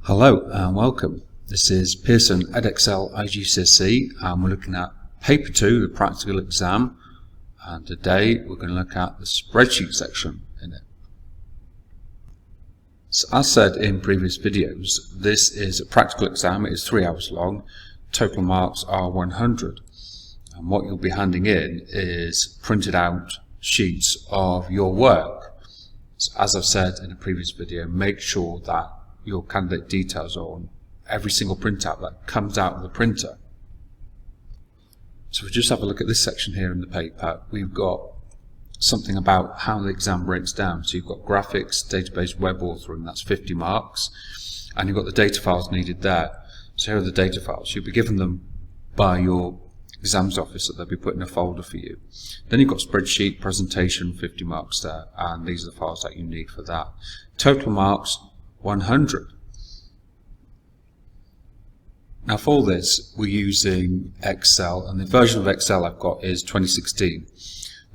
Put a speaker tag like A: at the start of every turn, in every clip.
A: Hello and welcome. This is Pearson Edexcel iGCSE and we're looking at paper 2, the practical exam, and today we're going to look at the spreadsheet section in it. So as said in previous videos, this is a practical exam. It is 3 hours long. Total marks are 100, and what you'll be handing in is printed out sheets of your work. So as I've said in a previous video, make sure that your candidate details are on every single printout that comes out of the printer. So if we just have a look at this section here in the paper, we've got something about how the exam breaks down. So you've got graphics, database, web authoring, that's 50 marks, and you've got the data files needed there. So here are the data files. You'll be given them by your exams officer. They'll be put in a folder for you. Then you've got spreadsheet, presentation, 50 marks there, and these are the files that you need for that. Total marks 100. Now for this we're using Excel, and the version of Excel I've got is 2016.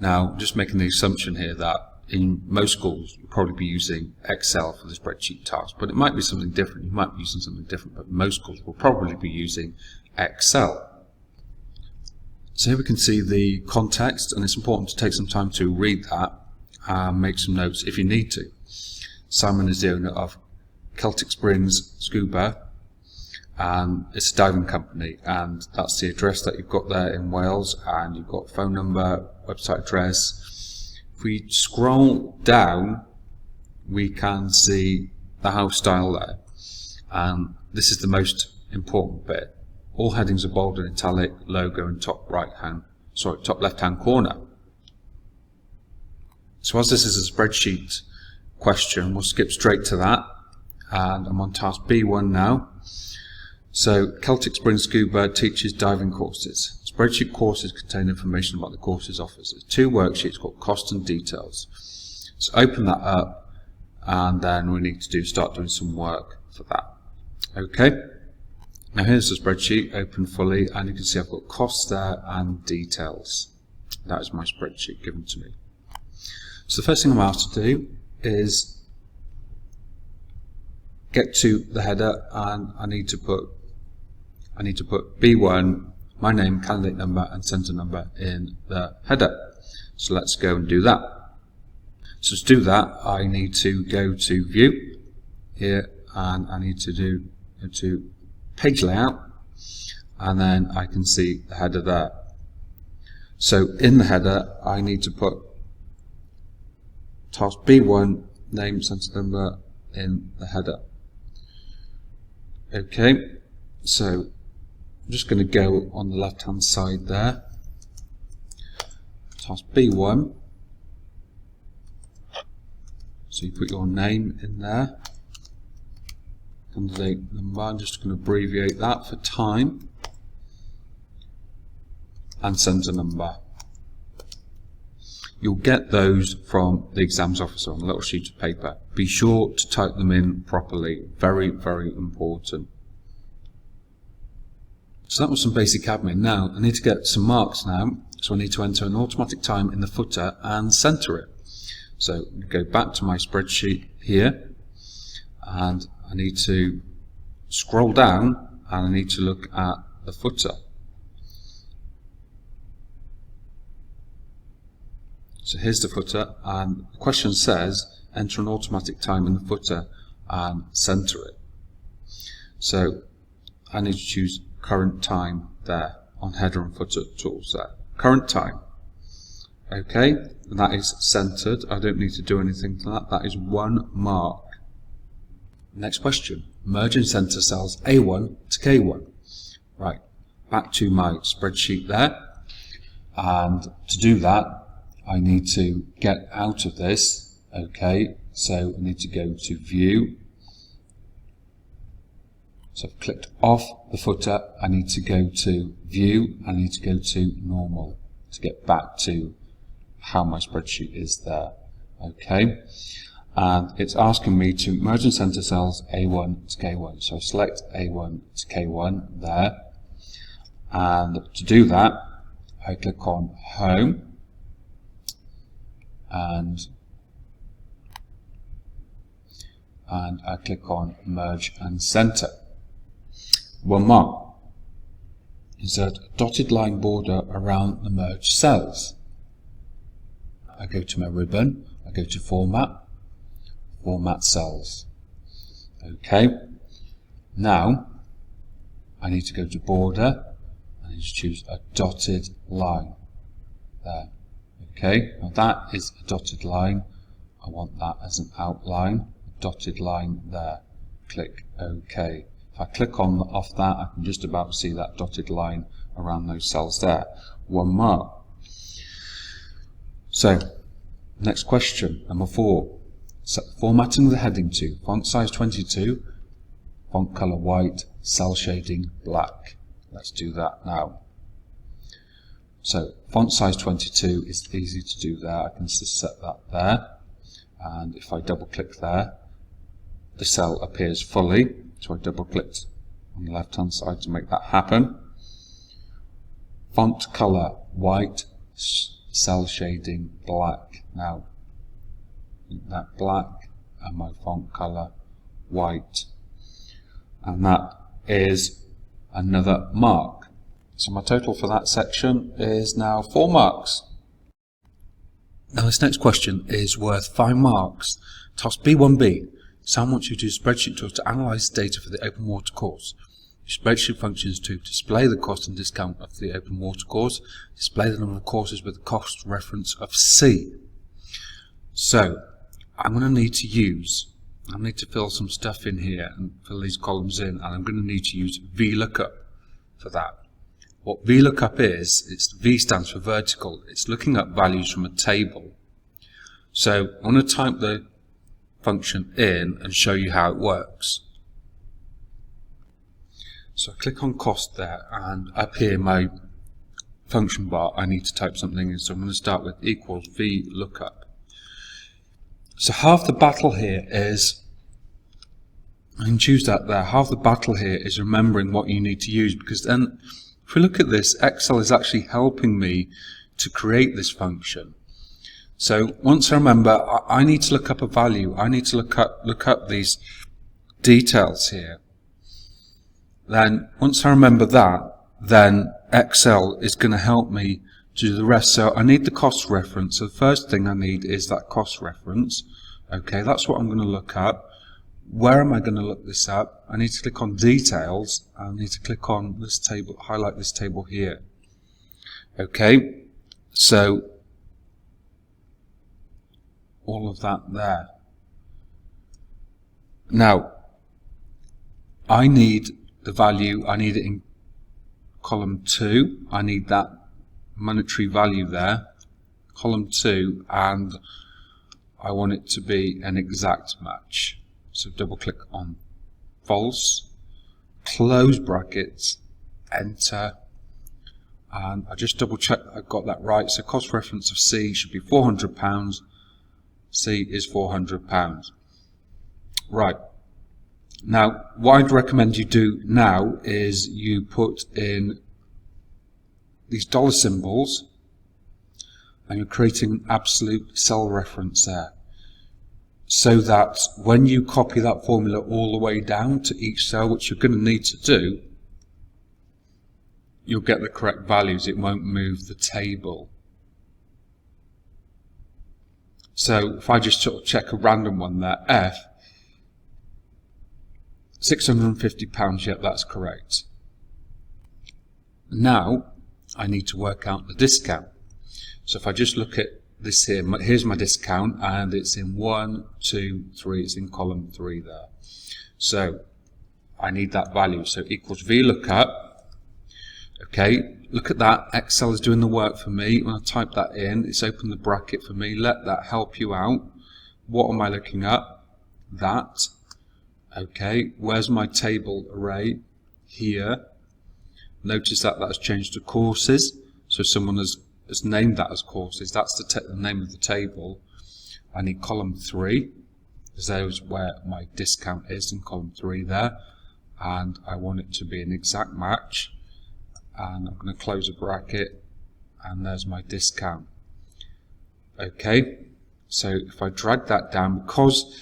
A: Now just making the assumption here that in most schools you'll probably be using Excel for the spreadsheet task, but it might be something different. You might be using something different, but most schools will probably be using Excel. So here we can see the context, and it's important to take some time to read that and make some notes if you need to. Simon is the owner of Celtic Springs Scuba, and it's a diving company, and that's the address that you've got there in Wales, and you've got phone number, website address. If we scroll down we can see the house style there, and this is the most important bit. All headings are bold and italic, logo in top left hand corner. So as this is a spreadsheet question, we'll skip straight to that, and I'm on task B1 now. So Celtic Springs Scuba teaches diving courses. Spreadsheet courses contain information about the courses offered. There's 2 worksheets called cost and details. So open that up, and then we need to start doing some work for that. Okay, now here's the spreadsheet open fully, and you can see I've got costs there and details. That is my spreadsheet given to me. So the first thing I'm asked to do is get to the header, and I need to put B1, my name, candidate number and centre number in the header. So let's go and do that. So to do that I need to go to view here, and I need to go to page layout, and then I can see the header there. So in the header I need to put task B1, name, centre number in the header. Okay, so I'm just going to go on the left hand side there, task B1, so you put your name in there, candidate number, I'm just going to abbreviate that for time, and centre number. You'll get those from the exams officer on a little sheet of paper. Be sure to type them in properly. Very, very important. So that was some basic admin. Now I need to get some marks now. So I need to enter an automatic time in the footer and centre it. So go back to my spreadsheet here, and I need to scroll down, and I need to look at the footer. So here's the footer, and the question says enter an automatic time in the footer and centre it. So I need to choose current time there on header and footer tools there. Current time. Okay, and that is centred. I don't need to do anything to that. That is 1 mark. Next question. Merge and centre cells A1 to K1. Right, back to my spreadsheet there, and to do that I need to get out of this. Okay, so I need to go to view. So I've clicked off the footer. I need to go to view. I need to go to normal to get back to how my spreadsheet is there. Okay, and it's asking me to merge and centre cells A1 to K1. So I select A1 to K1 there, and to do that I click on Home, and I click on Merge and Center. One more. Insert a dotted line border around the merged cells. I go to my ribbon, I go to Format, Format Cells. Okay, now I need to go to Border, I need to choose a dotted line there. Okay, now that is a dotted line. I want that as an outline, a dotted line there. Click OK. If I click on off that, I can just about see that dotted line around those cells there. One more. So, next question, number 4. Set the formatting of the heading to font size 22, font color white, cell shading black. Let's do that now. So, font size 22 is easy to do there. I can just set that there. And if I double click there, the cell appears fully. So I double clicked on the left hand side to make that happen. Font color white, cell shading black. Now, that black and my font color white. And that is another mark. So my total for that section is now 4 marks. Now this next question is worth 5 marks. Task B1b. Sam wants you to use Spreadsheet tools to analyze data for the open water course. Use Spreadsheet functions to display the cost and discount of the open water course, display the number of courses with the cost reference of C. So I'm going to need to fill some stuff in here and fill these columns in, and I'm going to need to use VLOOKUP for that. What VLOOKUP is, V stands for vertical. It's looking up values from a table. So I'm going to type the function in and show you how it works. So I click on cost there, and up here my function bar I need to type something in, so I'm going to start with equals VLOOKUP. So half the battle here is, I can choose that there, half the battle here is remembering what you need to use, because then if we look at this, Excel is actually helping me to create this function. So once I remember, I need to look up a value. I need to look up these details here. Then once I remember that, then Excel is going to help me to do the rest. So I need the cost reference. So the first thing I need is that cost reference. Okay, that's what I'm going to look up. Where am I going to look this up? I need to click on details. I need to click on this table, highlight this table here. Okay, so all of that there. Now, I need the value, I need it in column 2, I need that monetary value there, column 2, and I want it to be an exact match. So double click on false, close brackets, enter, and I just double check that I've got that right. So cost reference of C should be £400. C is £400. Right. Now, what I'd recommend you do now is you put in these dollar symbols, and you're creating an absolute cell reference there, so that when you copy that formula all the way down to each cell, which you're going to need to do, you'll get the correct values. It won't move the table. So if I just sort of check a random one there, F, £650, yep, that's correct. Now I need to work out the discount. So if I just look at this here, here's my discount, and it's in 1, 2, 3, it's in column 3 there. So I need that value, so equals VLOOKUP. Okay, look at that, Excel is doing the work for me. When I type that in, it's opened the bracket for me. Let that help you out. What am I looking at? That. Okay, where's my table array? Here. Notice that that's changed to courses, so someone has named that as courses. That's the name of the table. I need column 3, because there's where my discount is, in column 3 there, and I want it to be an exact match, and I'm going to close a bracket, and there's my discount. Okay, so if I drag that down, because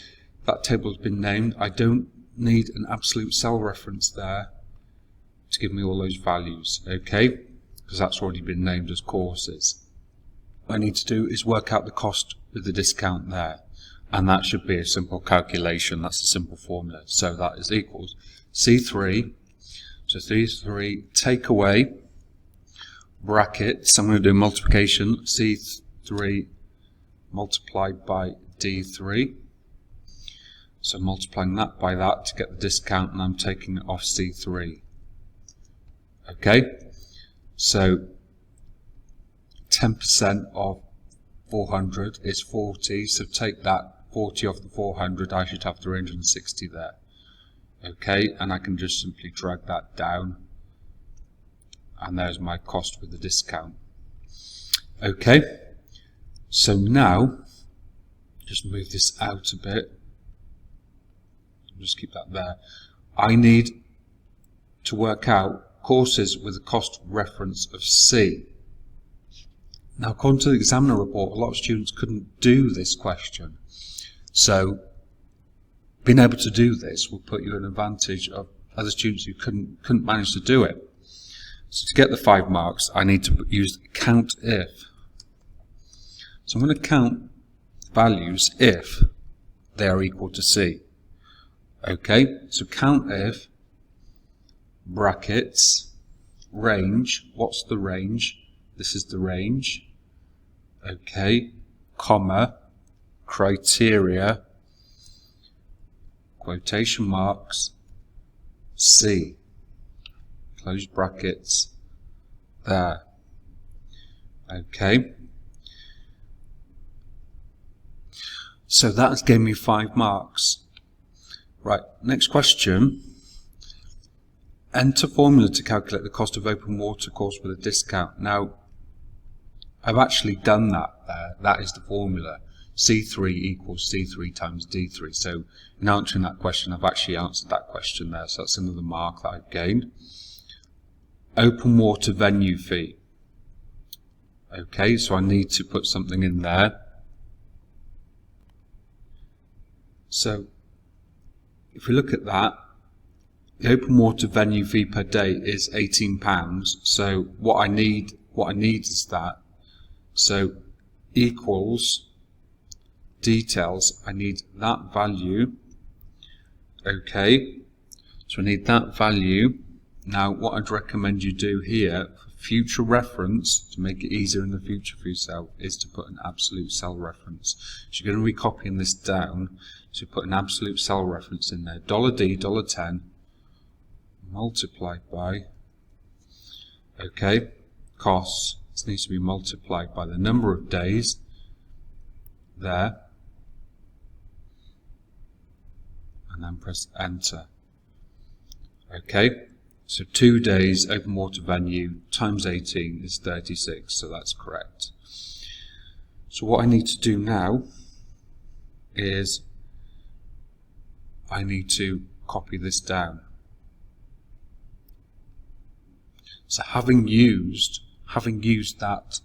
A: that table has been named. I don't need an absolute cell reference there to give me all those values, okay? Because that's already been named as courses. What I need to do is work out the cost with the discount there, and that should be a simple calculation. That's a simple formula. So that is equals C3, so C3 take away brackets, I'm going to do multiplication, C3 multiplied by D3. So multiplying that by that to get the discount, and I'm taking it off C3. Okay, so 10% of 400 is 40, so take that 40 off the 400, I should have 360 there. Okay, and I can just simply drag that down, and there's my cost with the discount. Okay, so now just move this out a bit, just keep that there. I need to work out courses with a cost reference of C. Now, according to the examiner report, a lot of students couldn't do this question. So being able to do this will put you at an advantage of other students who couldn't manage to do it. So to get the 5 marks, I need to use count if. So I'm going to count values if they are equal to C. Okay, so count if, brackets, range, what's the range? This is the range. Okay, comma, criteria, quotation marks, C, close brackets, there. Okay, so that's gave me 5 marks. Right, next question. Enter formula to calculate the cost of open water course with a discount. Now, I've actually done that there. That is the formula. C3 equals C3 times D3. So in answering that question, I've actually answered that question there. So that's another mark that I've gained. Open water venue fee. Okay, so I need to put something in there. So if we look at that, the open water venue fee per day is £18. So what I need is that. So equals details. I need that value. Okay. So I need that value. Now what I'd recommend you do here for future reference, to make it easier in the future for yourself, is to put an absolute cell reference. So you're going to be copying this down. So put an absolute cell reference in there. $D, $10. Multiplied by, okay, costs. This needs to be multiplied by the number of days there, and then press enter. Okay, so 2 days open water venue times 18 is 36, so that's correct. So what I need to do now is I need to copy this down. So having used that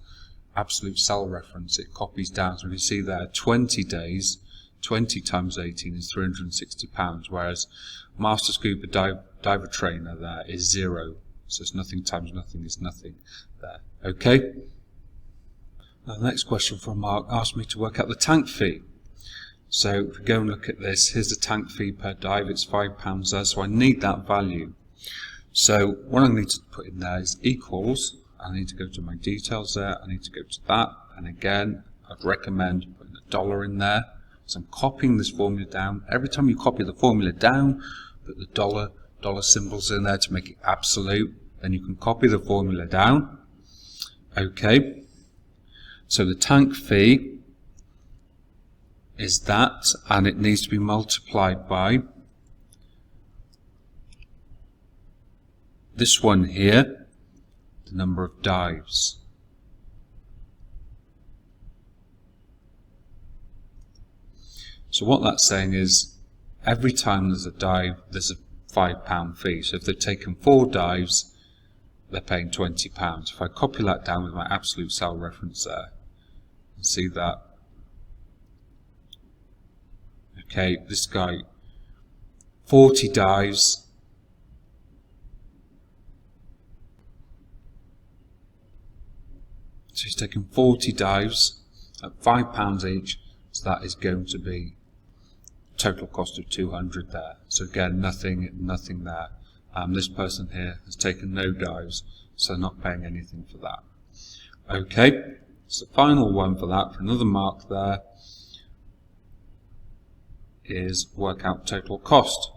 A: absolute cell reference, it copies down. So we can see there 20 days, 20 times 18 is £360, whereas Master Scuba Diver Trainer there is 0. So it's nothing times nothing is nothing there. Okay? Now the next question from Mark asked me to work out the tank fee. So if we go and look at this, here's the tank fee per dive, it's £5 there, so I need that value. So what I need to put in there is equals. I need to go to my details there. I need to go to that. And again, I'd recommend putting $1 in there. So I'm copying this formula down. Every time you copy the formula down, put the dollar symbols in there to make it absolute. Then you can copy the formula down. Okay. So the tank fee is that, and it needs to be multiplied by this one here, the number of dives. So what that's saying is every time there's a dive, there's a £5 fee. So if they've taken 4 dives, they're paying £20. If I copy that down with my absolute cell reference there, you see that Okay, this guy, 40 dives. So he's taken 40 dives at £5 each, so that is going to be total cost of 200 there. So again, nothing there. This person here has taken no dives, so not paying anything for that. Okay, so the final one for that, for another mark there, is work out total cost.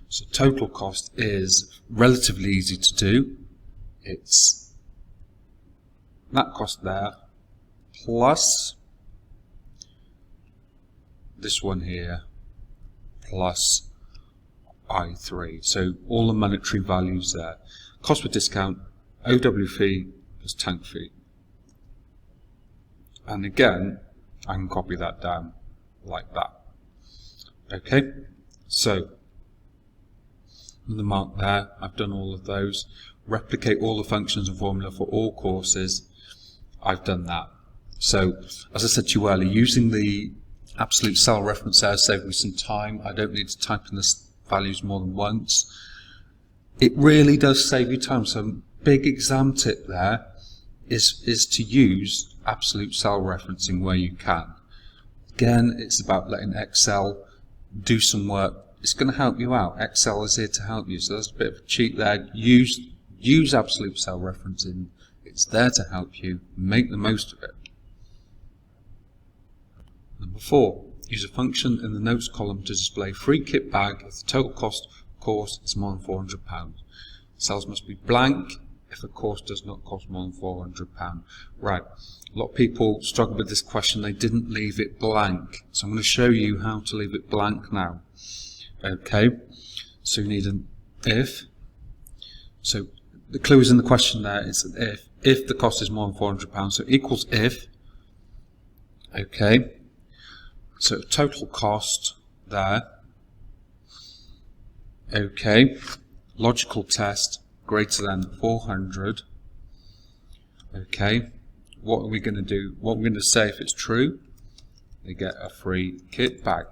A: So total cost is relatively easy to do. It's that cost there plus this one here plus I3. So all the monetary values there. Cost with discount, OW fee plus tank fee. And again, I can copy that down like that. Okay, so the mark there, I've done all of those. Replicate all the functions and formula for all courses. I've done that. So, as I said to you earlier, using the absolute cell reference there saved me some time. I don't need to type in the values more than once. It really does save you time. So, big exam tip there is to use absolute cell referencing where you can. Again, it's about letting Excel do some work. It's going to help you out. Excel is here to help you. So that's a bit of a cheat there. Use absolute cell referencing. It's there to help you. Make the most of it. Number 4. Use a function in the notes column to display free kit bag if the total cost of course is more than £400. Cells must be blank if a course does not cost more than £400. Right. A lot of people struggle with this question. They didn't leave it blank. So I'm going to show you how to leave it blank now. Okay. So you need an if. So the clue is in the question there. It's an if the cost is more than £400. So equals if. Okay. So total cost there. Okay. Logical test greater than 400. Okay. What are we going to do? What we're going to say if it's true, they get a free kit bag.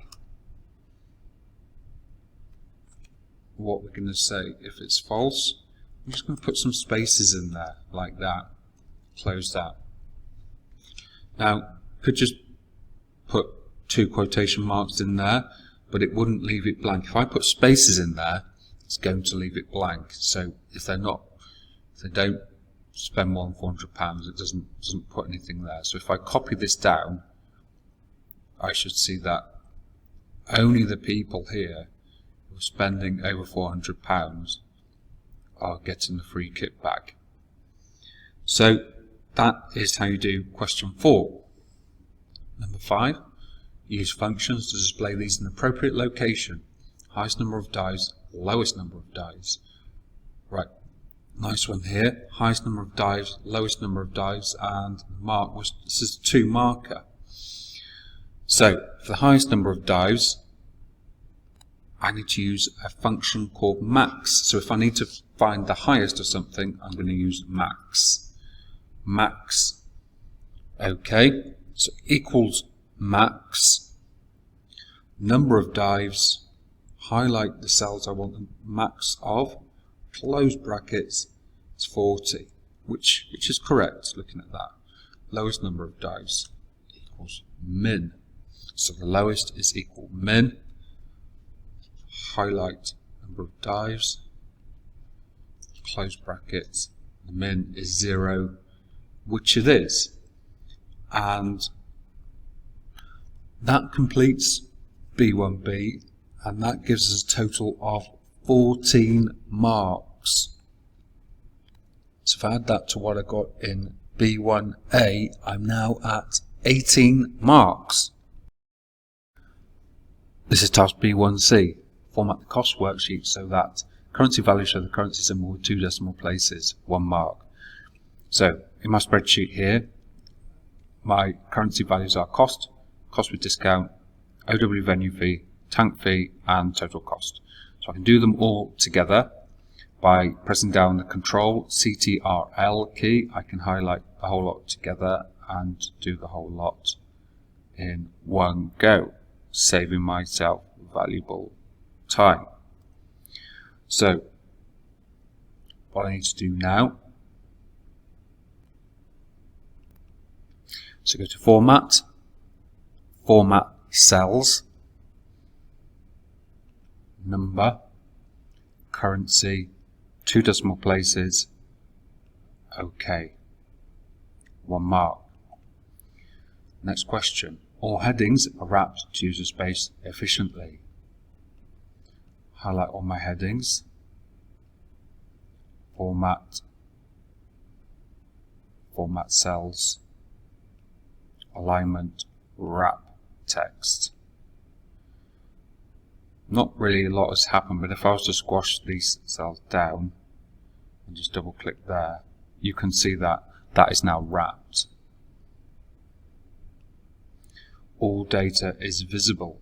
A: What we're going to say if it's false, I'm just going to put some spaces in there like that. Close that. Now, could just put 2 quotation marks in there, but it wouldn't leave it blank. If I put spaces in there, it's going to leave it blank. So if they don't spend more than £400, it doesn't put anything there. So if I copy this down, I should see that only the people here who are spending over £400 are getting the free kit back. So that is how you do question 4. Number 5, use functions to display these in appropriate location. Highest number of dives, lowest number of dives. Right, nice one here. Highest number of dives, lowest number of dives, and this is 2 marker. So for the highest number of dives, I need to use a function called max. So if I need to find the highest of something, I'm going to use max. Max. Okay, so equals max. Number of dives. Highlight the cells I want the max of. Close brackets. It's 40, which is correct. Looking at that, lowest number of dives equals min. So the lowest is equal min. Highlight number of dives, close brackets, the min is 0, which it is. And that completes B1B, and that gives us a total of 14 marks. So if I add that to what I got in B1A, I'm now at 18 marks. This is task B1C. Format the cost worksheet so that currency values show the currency symbol with 2 decimal places, 1 mark. So in my spreadsheet here, my currency values are cost, cost with discount, OW venue fee, tank fee, and total cost. So I can do them all together by pressing down the Control CTRL key. I can highlight the whole lot together and do the whole lot in one go, saving myself valuable time. So what I need to do now, so go to Format, Format Cells, Number, Currency, 2 decimal places, OK. 1 mark. Next question. All headings are wrapped to user space efficiently. Highlight all my headings. Format, Format Cells, Alignment, Wrap Text. Not really a lot has happened, but if I was to squash these cells down and just double click there, you can see that that is now wrapped. All data is visible.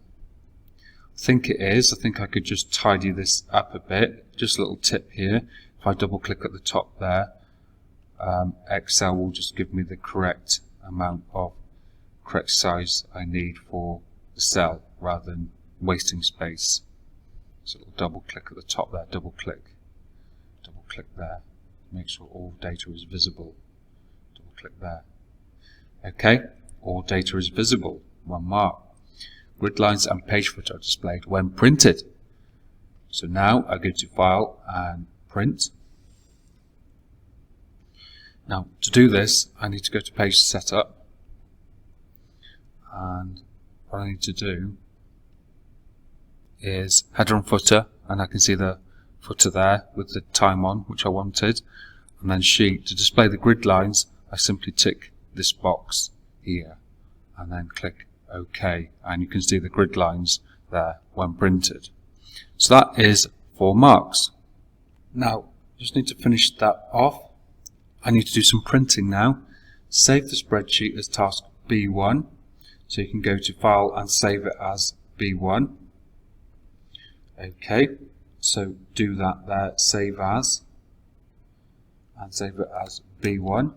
A: I think it is. I think I could just tidy this up a bit. Just a little tip here. If I double click at the top there, Excel will just give me the correct amount of correct size I need for the cell rather than wasting space. So it'll double click at the top there, double click there. Make sure all data is visible. Double click there. Okay, all data is visible. 1 mark. Grid lines and page footer are displayed when printed. So now I go to File and Print. Now to do this, I need to go to Page Setup, and what I need to do is header and footer, and I can see the footer there with the time on, which I wanted, and then Sheet. To display the grid lines, I simply tick this box here and then click OK, and you can see the grid lines there when printed. So that is 4 marks. Now just need to finish that off. I need to do some printing now. Save the spreadsheet as task B1, so you can go to File and save it as B1. Okay, so do that there, save as, and save it as B1.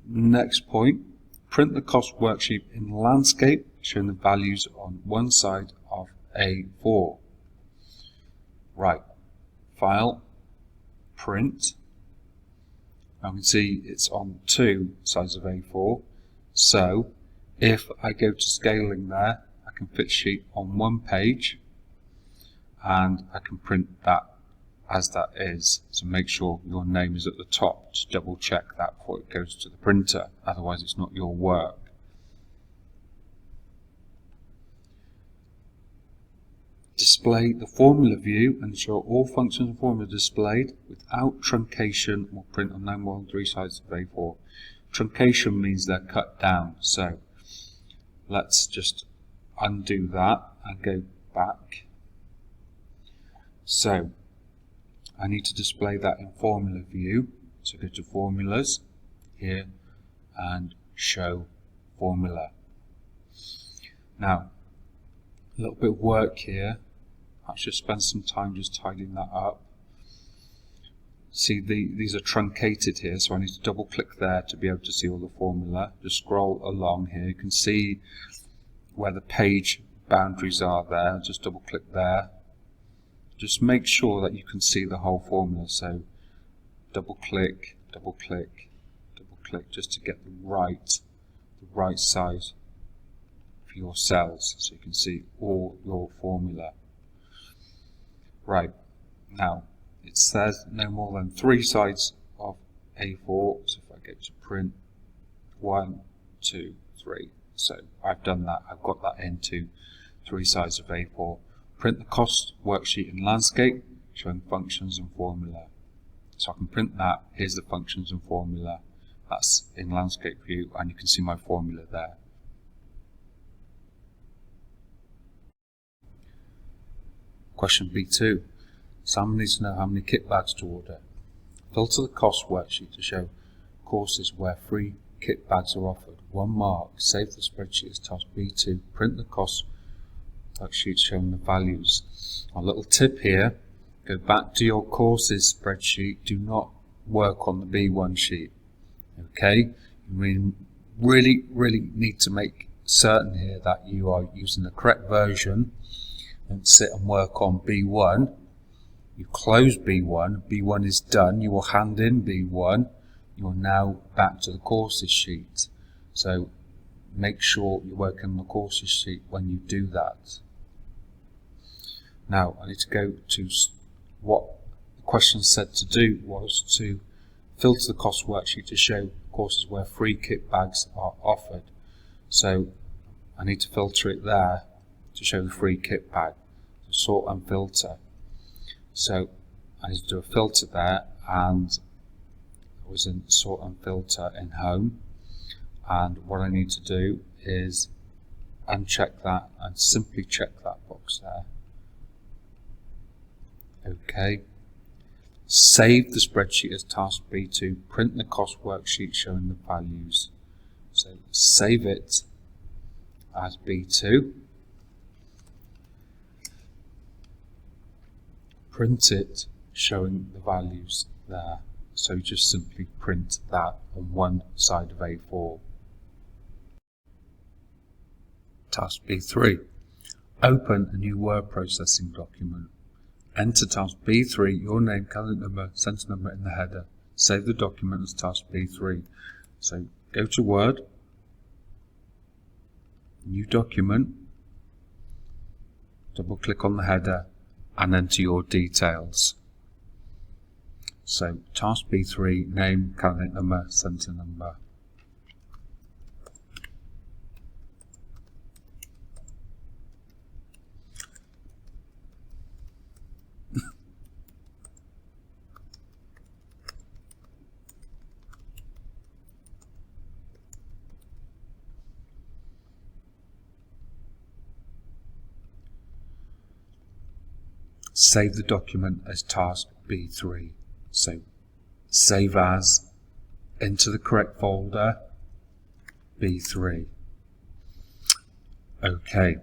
A: Next point, print the cost worksheet in landscape, showing the values on one side of A4. Right, File, Print. I can see it's on 2 sides of A4. So if I go to scaling there, I can fit sheet on 1 page, and I can print that as that is. So make sure your name is at the top to double check that before it goes to the printer, otherwise it's not your work. Display the formula view and ensure all functions and formulas displayed without truncation or print on no more than 3 sides of A4. Truncation means they're cut down, so let's just undo that and go back. So I need to display that in formula view, so go to formulas here and show formula. Now a little bit of work here. I should spend some time just tidying that up. See, these are truncated here, so I need to double click there to be able to see all the formula. Just scroll along here. You can see where the page boundaries are there. Just double click there. Just make sure that you can see the whole formula. So double click, double click, double click, just to get the right size for your cells, so you can see all your formula. Right, now it says no more than 3 sides of A4, so if I go to print 1, 2, 3, so I've done that, I've got that into 3 sides of A4. Print the cost worksheet in landscape, showing functions and formula. So I can print that, here's the functions and formula, that's in landscape view, and you can see my formula there. Question B2. Sam needs to know how many kit bags to order. Filter the cost worksheet to show courses where free kit bags are offered. 1 mark. Save the spreadsheet as task B2. Print the cost worksheet showing the values. A little tip here. Go back to your courses spreadsheet. Do not work on the B1 sheet. Okay? really need to make certain here that you are using the correct version and sit and work on B1. You close B1, B1 is done, you will hand in B1, you are now back to the courses sheet. So make sure you're working on the courses sheet when you do that. Now I need to go to what the question said to do was to filter the cost worksheet to show courses where free kit bags are offered. So I need to filter it there to show the free kit bag. So sort and filter. So I need to do a filter there, and I was in sort and filter in home, and what I need to do is uncheck that and simply check that box there. Okay. Save the spreadsheet as task B2, print the cost worksheet showing the values. So save it as B2, print it showing the values there. So just simply print that on one side of A4. Task B3, open a new word processing document. Enter task B3, your name, calendar number, sentence number in the header. Save the document as task B3. So go to Word, new document, double click on the header and enter your details. So task B3, name, calendar number, sentence number. Save the document as task B3. So save as, into the correct folder, B3. Okay.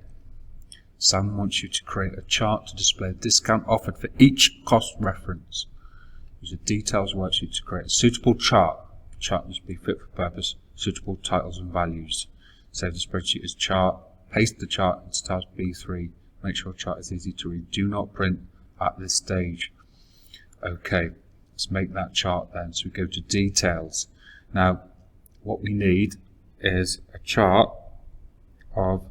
A: Sam wants you to create a chart to display a discount offered for each cost reference. Use a details worksheet to create a suitable chart. The chart must be fit for purpose, suitable titles and values. Save the spreadsheet as chart, paste the chart into task B3. Make sure the chart is easy to read. Do not print at this stage. Okay, let's make that chart then. So we go to details. Now, what we need is a chart of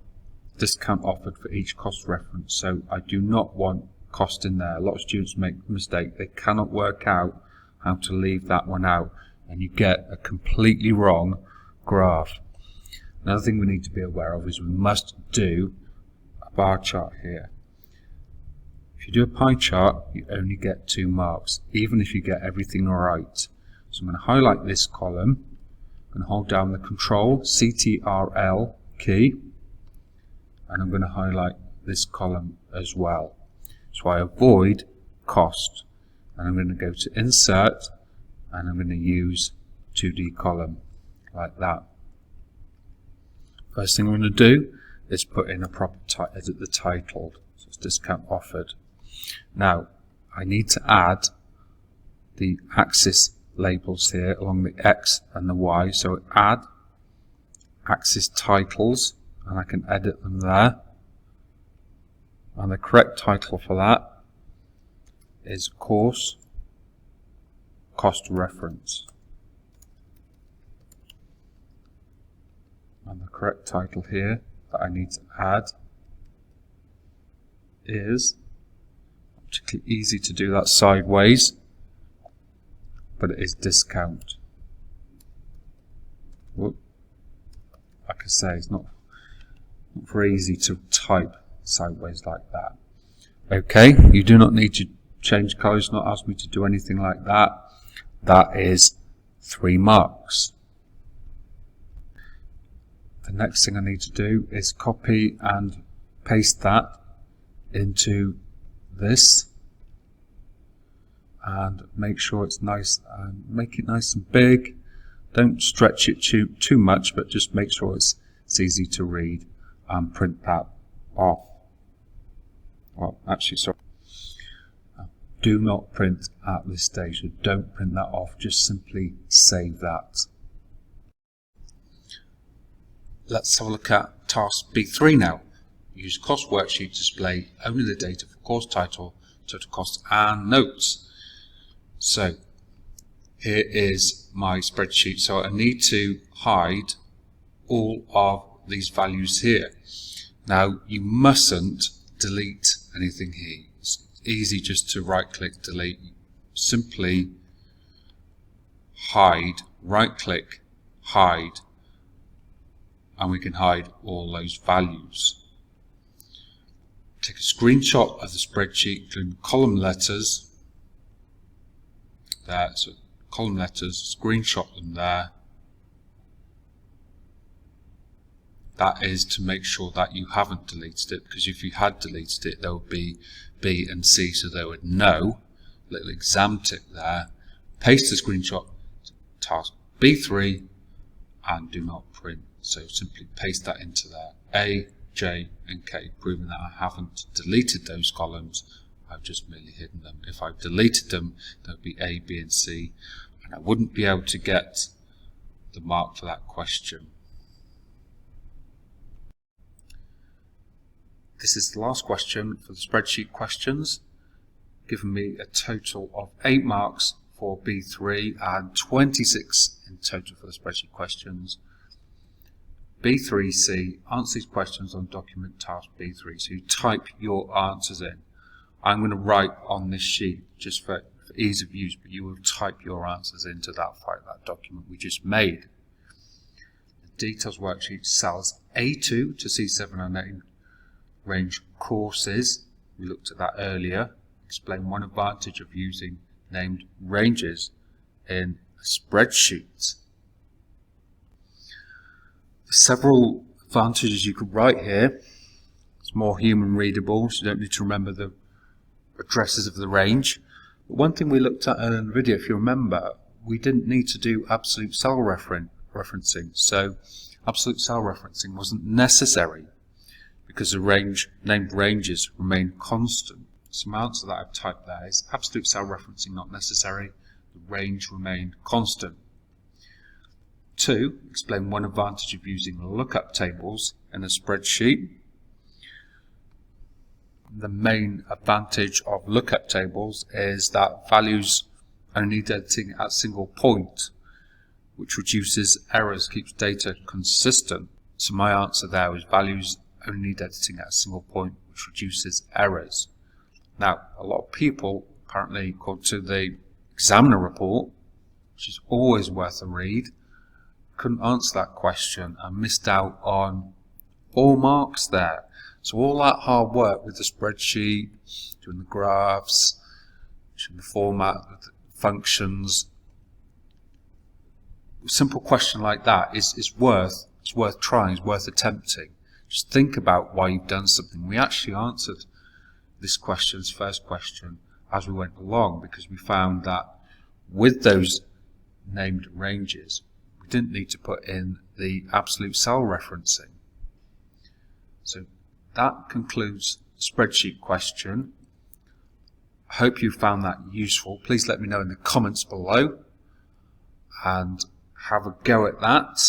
A: discount offered for each cost reference. So I do not want cost in there. A lot of students make a mistake. They cannot work out how to leave that one out, and you get a completely wrong graph. Another thing we need to be aware of is we must do a bar chart here. If you do a pie chart, you only get 2 marks, even if you get everything right. So I'm going to highlight this column. I'm going to hold down the Control CTRL key, and I'm going to highlight this column as well. So I avoid cost, and I'm going to go to Insert, and I'm going to use 2D column like that. First thing I'm going to do is put in a proper edit the title. So it's discount offered. Now I need to add the axis labels here along the X and the Y. So add axis titles, and I can edit them there. And the correct title for that is course cost reference. And the correct title here that I need to add is, particularly easy to do that sideways, but it is discount. Whoop. Like I say, it's not very easy to type sideways like that. Okay, you do not need to change colours, not ask me to do anything like that. That is 3 marks. The next thing I need to do is copy and paste that into this, and make sure it's nice and make it nice and big. Don't stretch it too much, but just make sure it's easy to read, and print that off. Well, actually, sorry. Do not print at this stage. So don't print that off. Just simply save that. let's have a look at task B3 now. Use cost worksheet to display only the data for course title, total cost and notes. So here is my spreadsheet. So I need to hide all of these values here. Now you mustn't delete anything here. It's easy just to right click delete. Simply hide, right click, hide, and we can hide all those values. Take a screenshot of the spreadsheet, including column letters there. So column letters, screenshot them there. That is to make sure that you haven't deleted it, because if you had deleted it, there would be B and C, so they would know. Little exam tick there. Paste the screenshot to task B3 and do not print. So simply paste that into there. A, J and K, proving that I haven't deleted those columns, I've just merely hidden them. If I've deleted them, there would be A, B and C, and I wouldn't be able to get the mark for that question. This is the last question for the spreadsheet questions, giving me a total of 8 marks for B3 and 26 in total for the spreadsheet questions. B3C, answer these questions on document task B3. So you type your answers in. I'm going to write on this sheet just for ease of use, but you will type your answers into that file, that document we just made. The details worksheet cells A2 to C7 and 8 range courses. We looked at that earlier. Explain one advantage of using named ranges in a spreadsheet. Several advantages you could write here. It's more human readable, so you don't need to remember the addresses of the range. But one thing we looked at in the video, if you remember, we didn't need to do absolute cell referencing. So absolute cell referencing wasn't necessary because the named ranges remain constant. So my answer that I've typed there is absolute cell referencing not necessary, the range remained constant. 2. Explain one advantage of using lookup tables in a spreadsheet. The main advantage of lookup tables is that values only need editing at a single point, which reduces errors, keeps data consistent. So my answer there is values only need editing at a single point, which reduces errors. Now, a lot of people, apparently, according to the examiner report, which is always worth a read, couldn't answer that question and missed out on all marks there. So all that hard work with the spreadsheet, doing the graphs, doing the format, the functions, a simple question like that is worth trying, is worth attempting. Just think about why you've done something. We actually answered this first question, as we went along, because we found that with those named ranges, we didn't need to put in the absolute cell referencing. So that concludes the spreadsheet question. I hope you found that useful. Please let me know in the comments below and have a go at that.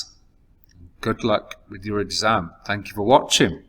A: Good luck with your exam. Thank you for watching.